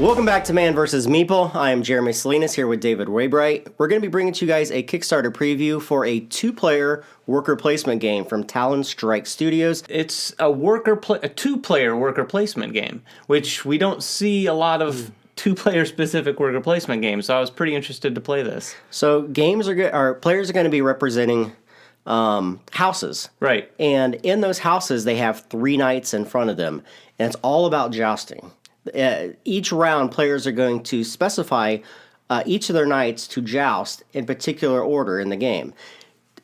Welcome back to Man vs. Meeple. I am Jeremy Salinas here with David Waybright. We're going to be bringing to you guys a Kickstarter preview for a two-player worker placement game from Talon Strike Studios. It's a two-player worker placement game, which we don't see a lot of two-player specific worker placement games, so I was pretty interested to play this. So players are going to be representing houses. Right. And in those houses, they have 3 knights in front of them, and it's all about jousting. Each round, players are going to specify each of their knights to joust in particular order in the game.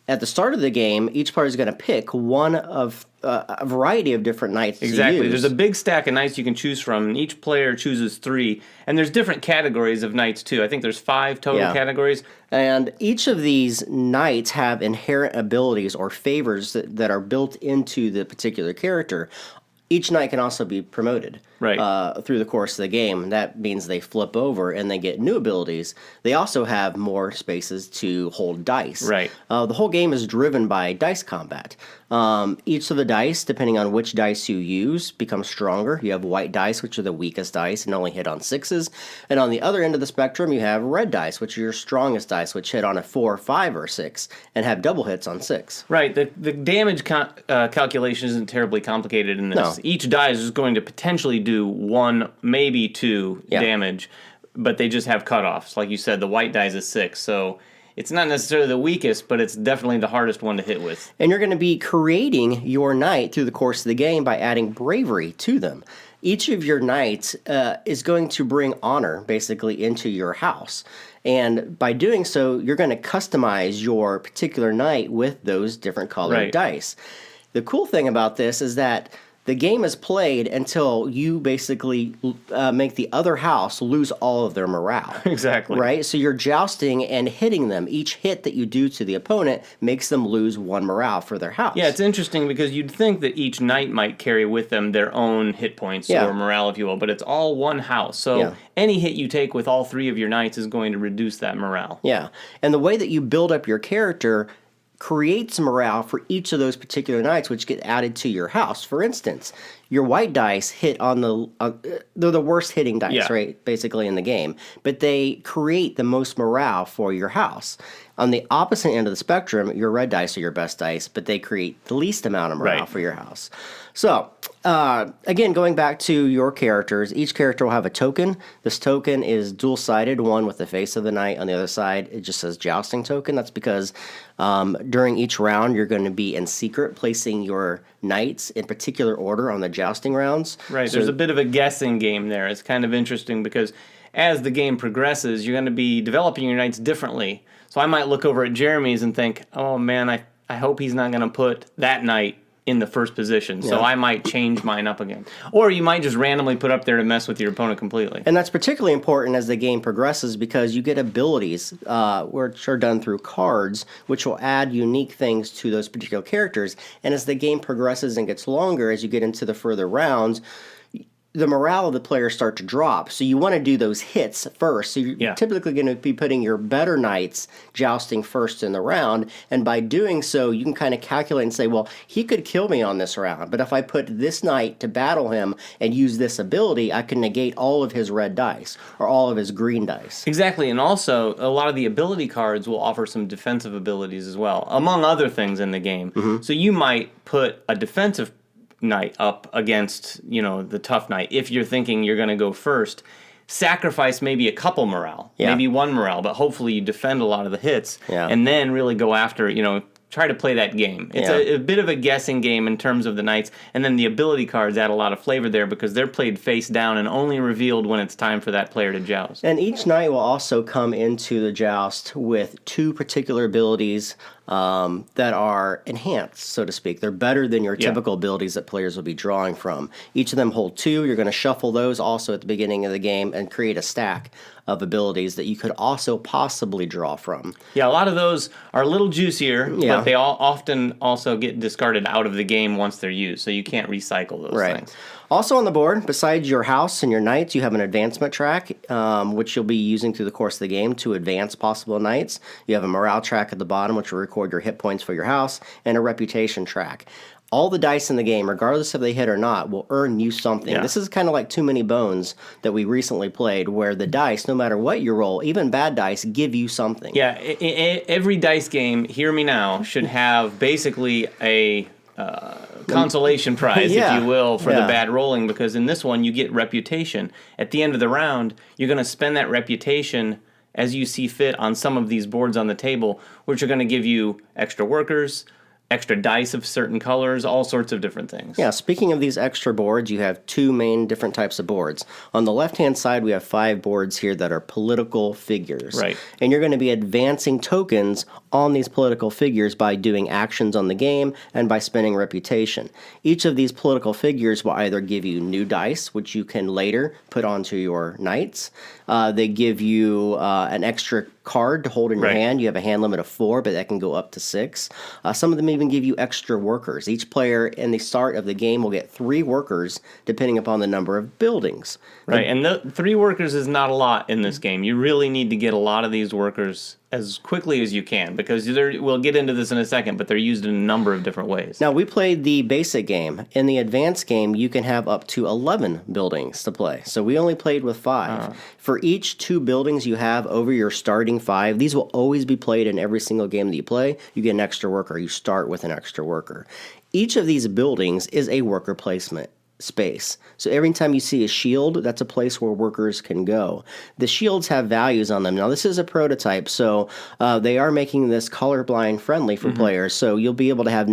At the start of the game, each player is going to pick one of a variety of different knights Exactly. to use. There's a big stack of knights you can choose from, and each player chooses 3. And there's different categories of knights, too. I think there's 5 total categories. And each of these knights have inherent abilities or favors that are built into the particular character. Each knight can also be promoted through the course of the game. That means they flip over and they get new abilities. They also have more spaces to hold dice. Right. The whole game is driven by dice combat. Each of the dice, depending on which dice you use, becomes stronger. You have white dice, which are the weakest dice and only hit on 6s. And on the other end of the spectrum, you have red dice, which are your strongest dice, which hit on a 4, 5, or 6, and have double hits on 6. Right. The damage calculation isn't terribly complicated in this. No. Each die is going to potentially do 1, maybe 2 damage, but they just have cutoffs. Like you said, the white die is a 6, so it's not necessarily the weakest, but it's definitely the hardest one to hit with. And you're going to be creating your knight through the course of the game by adding bravery to them. Each of your knights is going to bring honor, basically, into your house. And by doing so, you're going to customize your particular knight with those different colored dice. The cool thing about this is that the game is played until you basically make the other house lose all of their morale. Exactly. Right? So you're jousting and hitting them. Each hit that you do to the opponent makes them lose 1 morale for their house. Yeah, it's interesting because you'd think that each knight might carry with them their own hit points or morale, if you will, but it's all one house. So any hit you take with all 3 of your knights is going to reduce that morale. Yeah. And the way that you build up your character creates morale for each of those particular knights, which get added to your house. For instance, your white dice hit on they're the worst hitting dice, right, basically in the game, but they create the most morale for your house. On the opposite end of the spectrum, your red dice are your best dice, but they create the least amount of morale for your house. So, again, going back to your characters, each character will have a token. This token is dual-sided, one with the face of the knight. On the other side, it just says jousting token. That's because during each round, you're going to be in secret placing your knights in particular order on the jousting rounds. Right, so there's a bit of a guessing game there. It's kind of interesting because as the game progresses, you're going to be developing your knights differently. So I might look over at Jeremy's and think, oh man, I hope he's not going to put that knight in the first position, so I might change mine up again. Or you might just randomly put up there to mess with your opponent completely. And that's particularly important as the game progresses because you get abilities, which are done through cards, which will add unique things to those particular characters. And as the game progresses and gets longer, as you get into the further rounds, the morale of the players start to drop. So you want to do those hits first. So you're typically going to be putting your better knights jousting first in the round. And by doing so, you can kind of calculate and say, well, he could kill me on this round. But if I put this knight to battle him and use this ability, I can negate all of his red dice or all of his green dice. Exactly. And also, a lot of the ability cards will offer some defensive abilities as well, among other things in the game. So you might put a defensive knight up against, the tough knight. If you're thinking you're going to go first, sacrifice maybe a couple morale, maybe 1 morale, but hopefully you defend a lot of the hits, and then really go after, try to play that game. It's a bit of a guessing game in terms of the knights, and then the ability cards add a lot of flavor there because they're played face down and only revealed when it's time for that player to joust. And each knight will also come into the joust with 2 particular abilities that are enhanced, so to speak. They're better than your typical abilities that players will be drawing from. Each of them hold 2. You're going to shuffle those also at the beginning of the game and create a stack of abilities that you could also possibly draw from. Yeah, a lot of those are a little juicier, but they all often also get discarded out of the game once they're used, so you can't recycle those things. Also on the board, besides your house and your knights, you have an advancement track, which you'll be using through the course of the game to advance possible knights. You have a morale track at the bottom, which will record your hit points for your house, and a reputation track. all the dice in the game, regardless if they hit or not, will earn you something. Yeah. This is kind of like Too Many Bones that we recently played, where the dice, no matter what you roll, even bad dice, give you something. Yeah, every dice game, hear me now, should have basically a consolation prize, Yeah. if you will, for the Yeah. bad rolling, because in this one you get reputation. At the end of the round, you're going to spend that reputation as you see fit on some of these boards on the table, which are going to give you extra workers, extra dice of certain colors, all sorts of different things. Yeah, speaking of these extra boards, you have two main different types of boards. On the left-hand side, we have 5 boards here that are political figures. Right. And you're going to be advancing tokens on these political figures by doing actions on the game and by spending reputation. Each of these political figures will either give you new dice, which you can later put onto your knights. They give you an extra card to hold in your Right. hand. You have a hand limit of 4, but that can go up to 6. Some of them even give you extra workers. Each player in the start of the game will get 3 workers, depending upon the number of buildings. Right, and 3 workers is not a lot in this game. You really need to get a lot of these workers as quickly as you can, because we'll get into this in a second, but they're used in a number of different ways. Now, we played the basic game. In the advanced game, you can have up to 11 buildings to play. So we only played with 5. For each 2 buildings you have over your starting 5, these will always be played in every single game that you play. You get an extra worker. You start with an extra worker. Each of these buildings is a worker placement space. So every time you see a shield, that's a place where workers can go. The shields have values on them. Now, this is a prototype, so they are making this colorblind friendly for players, so you'll be able to have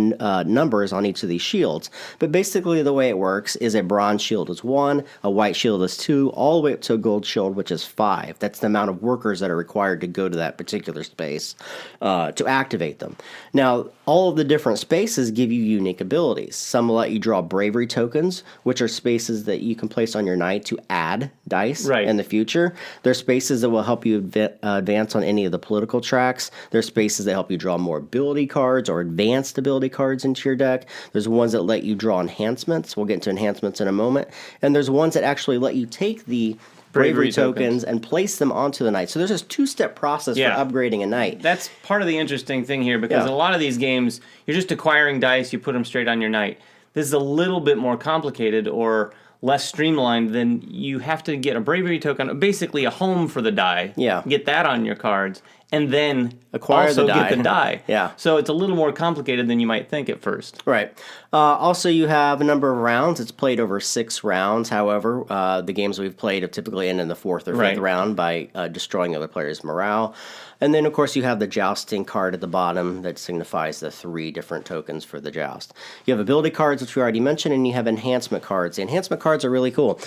numbers on each of these shields. But basically the way it works is a bronze shield is 1, a white shield is 2, all the way up to a gold shield, which is 5. That's the amount of workers that are required to go to that particular space to activate them. Now, all of the different spaces give you unique abilities. Some will let you draw bravery tokens, which are spaces that you can place on your knight to add dice in the future. There's spaces that will help you advance on any of the political tracks. There's spaces that help you draw more ability cards or advanced ability cards into your deck. There's ones that let you draw enhancements. We'll get into enhancements in a moment. And there's ones that actually let you take the bravery tokens and place them onto the knight. So there's this 2-step process for upgrading a knight. That's part of the interesting thing here, because in a lot of these games, you're just acquiring dice, you put them straight on your knight. This is a little bit more complicated or less streamlined. Then you have to get a bravery token, basically a home for the die. Yeah. Get that on your cards, and then Acquire also the die. get the die. Yeah. So it's a little more complicated than you might think at first. Right. Also, you have a number of rounds. It's played over 6 rounds. However, the games we've played have typically ended in the 4th or 5th round by destroying other players' morale. And then, of course, you have the jousting card at the bottom that signifies the 3 different tokens for the joust. You have ability cards, which we already mentioned, and you have enhancement cards. The enhancement cards are really cool.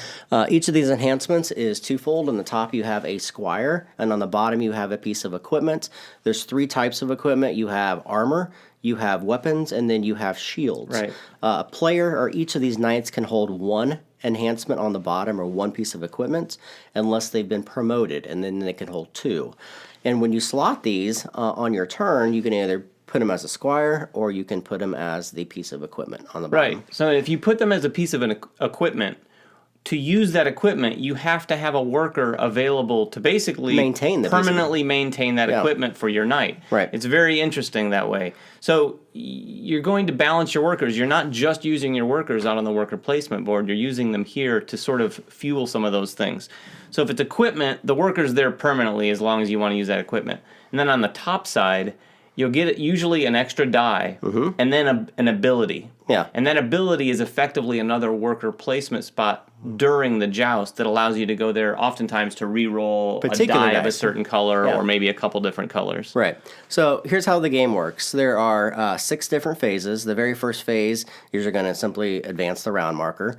Each of these enhancements is twofold. On the top, you have a squire, and on the bottom, you have a piece of equipment. There's 3 types of equipment. You have armor, you have weapons, and then you have shields. Right. A player or each of these knights can hold 1 enhancement on the bottom or 1 piece of equipment unless they've been promoted, and then they can hold 2. And when you slot these on your turn, you can either put them as a squire or you can put them as the piece of equipment on the bottom. Right. So if you put them as a piece of equipment, to use that equipment, you have to have a worker available to basically permanently maintain that equipment for your knight. Right. It's very interesting that way. So you're going to balance your workers. You're not just using your workers out on the worker placement board. You're using them here to sort of fuel some of those things. So if it's equipment, the worker's there permanently as long as you want to use that equipment. And then on the top side, you'll get usually an extra die and then an ability. Yeah. And that ability is effectively another worker placement spot during the joust that allows you to go there oftentimes to re-roll a die of a certain color or maybe a couple different colors. Right. So here's how the game works. There are 6 different phases. The very first phase, you're going to simply advance the round marker.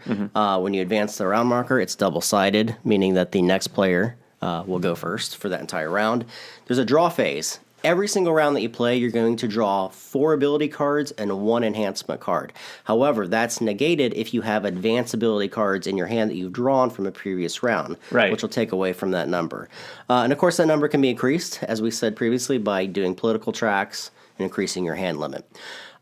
When you advance the round marker, it's double-sided, meaning that the next player will go first for that entire round. There's a draw phase. Every single round that you play, you're going to draw 4 ability cards and 1 enhancement card. However, that's negated if you have advanced ability cards in your hand that you've drawn from a previous round, which will take away from that number. And of course, that number can be increased, as we said previously, by doing political tracks and increasing your hand limit.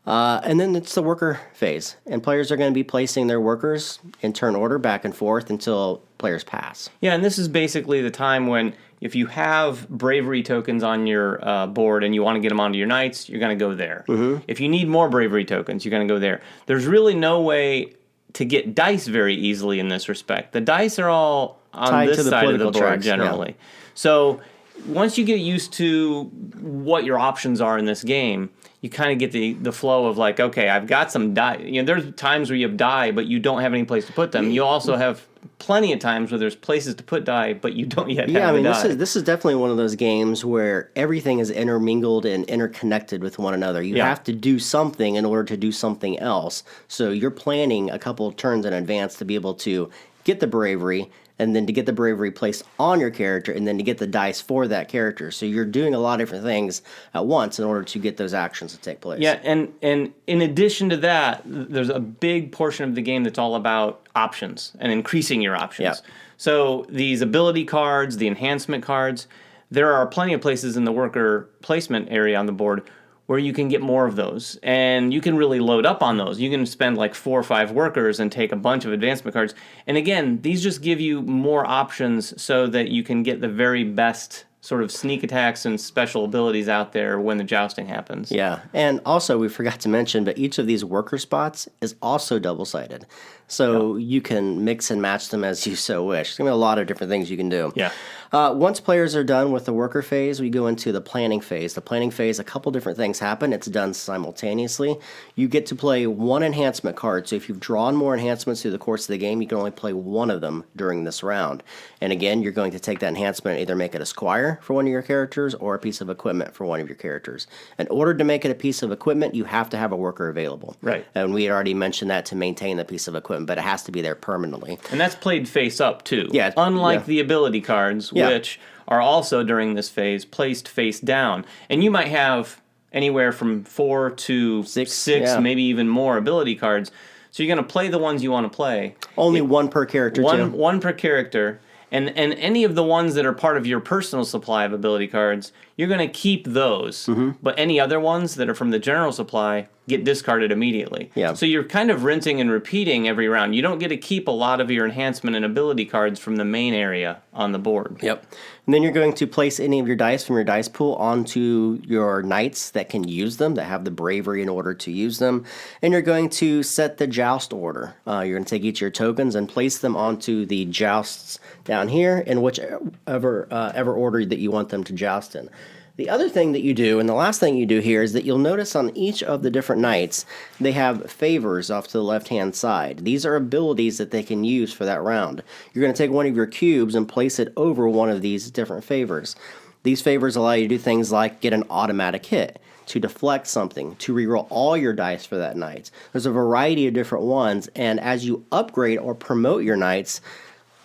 And then it's the worker phase, and players are going to be placing their workers in turn order back and forth until players pass. Yeah, and this is basically the time when if you have bravery tokens on your board and you want to get them onto your knights, you're going to go there. If you need more bravery tokens, you're going to go there. There's really no way to get dice very easily in this respect. The dice are all on Tied this to the side of the political board tracks, generally. So once you get used to what your options are in this game, you kind of get the flow of like, okay, I've got some die. You know, there's times where you have die, but you don't have any place to put them. You also have plenty of times where there's places to put die, but you don't yet have the die. This is definitely one of those games where everything is intermingled and interconnected with one another. You have to do something in order to do something else. So you're planning a couple of turns in advance to be able to get the bravery, and then to get the bravery placed on your character, and then to get the dice for that character. So you're doing a lot of different things at once in order to get those actions to take place. Yeah, and in addition to that, there's a big portion of the game that's all about options and increasing your options. Yeah. So these ability cards, the enhancement cards, there are plenty of places in the worker placement area on the board where you can get more of those. And you can really load up on those. You can spend like 4 or 5 workers and take a bunch of advancement cards. And again, these just give you more options so that you can get the very best sort of sneak attacks and special abilities out there when the jousting happens. Yeah, and also we forgot to mention, but each of these worker spots is also double-sided. So you can mix and match them as you so wish. There's going to be a lot of different things you can do. Yeah. Once players are done with the worker phase, we go into the planning phase. The planning phase, a couple different things happen. It's done simultaneously. You get to play one enhancement card. So if you've drawn more enhancements through the course of the game, you can only play one of them during this round. And again, you're going to take that enhancement and either make it a squire for one of your characters or a piece of equipment for one of your characters. In order to make it a piece of equipment, you have to have a worker available. Right. And we had already mentioned that to maintain the piece of equipment, but it has to be there permanently. And that's played face up too. Yeah. Unlike the ability cards, which are also during this phase placed face down. And you might have anywhere from 4 to 6 maybe even more ability cards. So you're going to play the ones you want to play. Only one per character, too. One per character. And any of the ones that are part of your personal supply of ability cards, you're going to keep those. But any other ones that are from the general supply get discarded immediately. Yeah. So you're kind of rinsing and repeating every round. You don't get to keep a lot of your enhancement and ability cards from the main area on the board. Yep. And then you're going to place any of your dice from your dice pool onto your knights that can use them, that have the bravery in order to use them. And you're going to set the joust order. You're going to take each of your tokens and place them onto the jousts down here in whichever order that you want them to joust in. The other thing that you do, and the last thing you do here, is that you'll notice on each of the different knights, they have favors off to the left-hand side. These are abilities that they can use for that round. You're going to take one of your cubes and place it over one of these different favors. These favors allow you to do things like get an automatic hit, to deflect something, to reroll all your dice for that knight. There's a variety of different ones, and as you upgrade or promote your knights,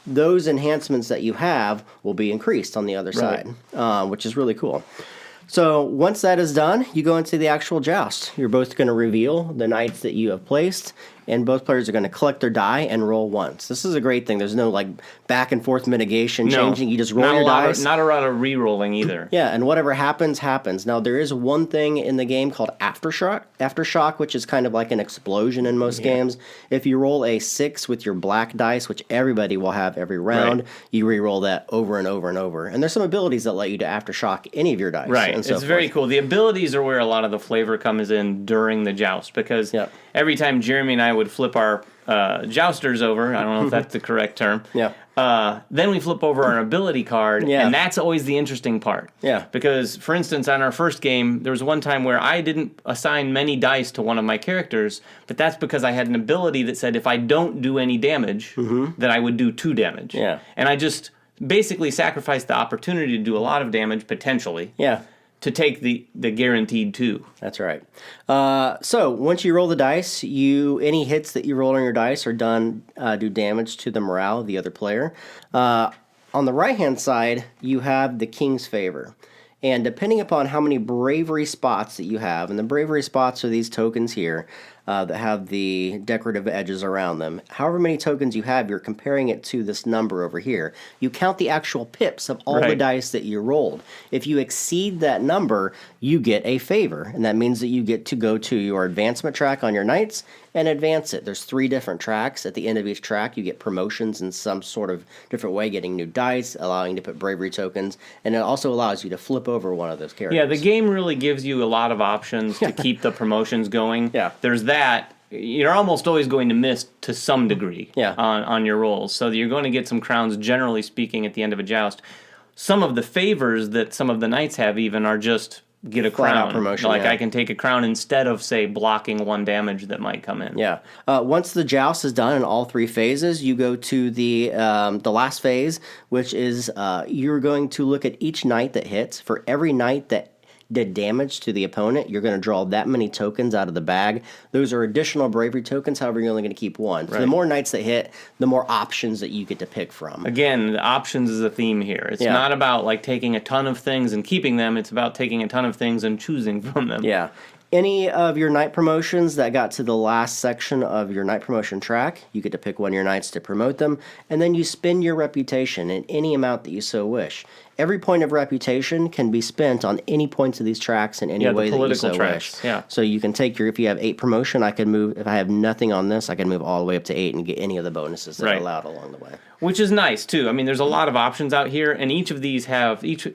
those enhancements that you have will be increased on the other side, which is really cool. So once that is done, you go into the actual joust. You're both going to reveal the knights that you have placed, and both players are going to collect their die and roll once. This is a great thing. There's no like back and forth mitigation changing. You just roll your dice. Not a lot of re-rolling either. Yeah, and whatever happens, happens. Now, there is one thing in the game called Aftershock, which is kind of like an explosion in most games. If you roll a 6 with your black dice, which everybody will have every round, you re-roll that over and over and over. And there's some abilities that let you to Aftershock any of your dice. Right, and so it's very cool. The abilities are where a lot of the flavor comes in during the joust, because every time Jeremy and I would flip our jousters over, I don't know if that's the correct term, then we flip over our ability card, and that's always the interesting part. Yeah. Because, for instance, on our first game, there was one time where I didn't assign many dice to one of my characters, but that's because I had an ability that said if I don't do any damage, then I would do 2 damage. Yeah. And I just basically sacrificed the opportunity to do a lot of damage, potentially. Yeah. To take the guaranteed 2. That's right. So once you roll the dice, any hits that you roll on your dice are done, do damage to the morale of the other player. On the right-hand side, you have the King's Favor. And depending upon how many bravery spots that you have, and the bravery spots are these tokens here that have the decorative edges around them. However many tokens you have, you're comparing it to this number over here. You count the actual pips of all the dice that you rolled. If you exceed that number, you get a favor, and that means that you get to go to your advancement track on your knights and advance it. There's 3 different tracks. At the end of each track, you get promotions in some sort of different way, getting new dice, allowing you to put bravery tokens, and it also allows you to flip over one of those characters. Yeah, the game really gives you a lot of options to keep the promotions going. Yeah. There's that. You're almost always going to miss to some degree Yeah. on your rolls. So you're going to get some crowns, generally speaking, at the end of a joust. Some of the favors that some of the knights have even are just get a Flat out crown. promotion, Like yeah. I can take a crown instead of, say, blocking 1 damage that might come in. Yeah. Once the joust is done in all 3 phases, you go to the last phase, which is you're going to look at each knight that hits. For every knight that did damage to the opponent, you're going to draw that many tokens out of the bag. Those are additional bravery tokens, however, you're only going to keep 1. So the more knights that hit, the more options that you get to pick from. Again, the options is a theme here. It's not about like taking a ton of things and keeping them. It's about taking a ton of things and choosing from them. Yeah. Any of your knight promotions that got to the last section of your knight promotion track, you get to pick one of your knights to promote them, and then you spend your reputation in any amount that you so wish. Every point of reputation can be spent on any points of these tracks in any way that you so wish. Yeah. So you can take if you have 8 promotion, I can move, if I have nothing on this, I can move all the way up to 8 and get any of the bonuses that are allowed along the way. Which is nice, too. I mean, there's a lot of options out here, and each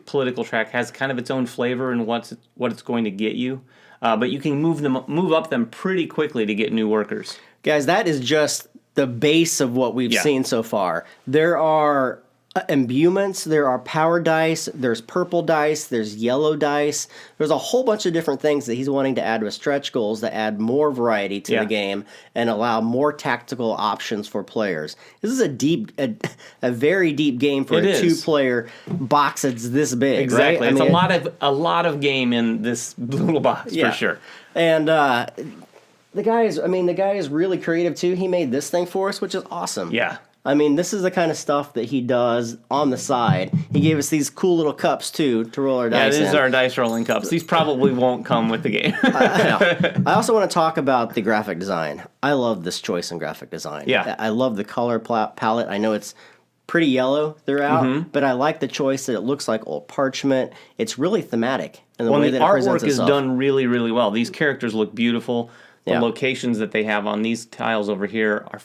political track has kind of its own flavor and what it's going to get you. But you can move up them pretty quickly to get new workers. Guys, that is just the base of what we've seen so far. There are imbuements, there are power dice, there's purple dice, there's yellow dice. There's a whole bunch of different things that he's wanting to add with stretch goals that add more variety to the game and allow more tactical options for players. This is a very deep game for a 2-player box that's this big. Exactly. Right? It's a lot of game in this little box for sure. And the guy is really creative too. He made this thing for us, which is awesome. Yeah. I mean, this is the kind of stuff that he does on the side. He gave us these cool little cups, too, to roll our dice in. Yeah, these are dice rolling cups. These probably won't come with the game. I also want to talk about the graphic design. I love this choice in graphic design. Yeah. I love the color palette. I know it's pretty yellow throughout, but I like the choice that it looks like old parchment. It's really thematic in the way that it presents artwork is itself. done really, really well. These characters look beautiful. The locations that they have on these tiles over here are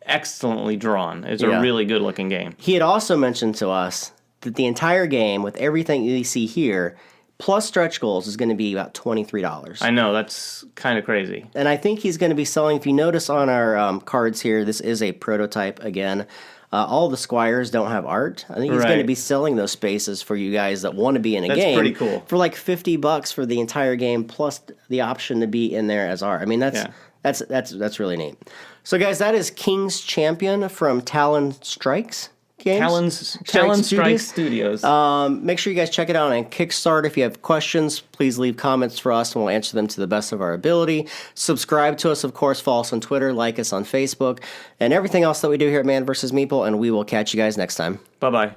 excellently drawn. It's a really good looking game. He had also mentioned to us that the entire game, with everything you see here, plus stretch goals, is going to be about $23. I know, that's kind of crazy. And I think he's going to be selling, if you notice on our cards here, this is a prototype again. All the squires don't have art. I think he's going to be selling those spaces for you guys that want to be in a game. That's pretty cool. For like $50 for the entire game, plus the option to be in there as art. I mean, that's really neat. So, guys, that is King's Champion from Talon Strikes games. Talon Strike Studios. Make sure you guys check it out on Kickstarter. If you have questions, please leave comments for us, and we'll answer them to the best of our ability. Subscribe to us, of course. Follow us on Twitter, like us on Facebook, and everything else that we do here at Man vs. Meeple, and we will catch you guys next time. Bye-bye.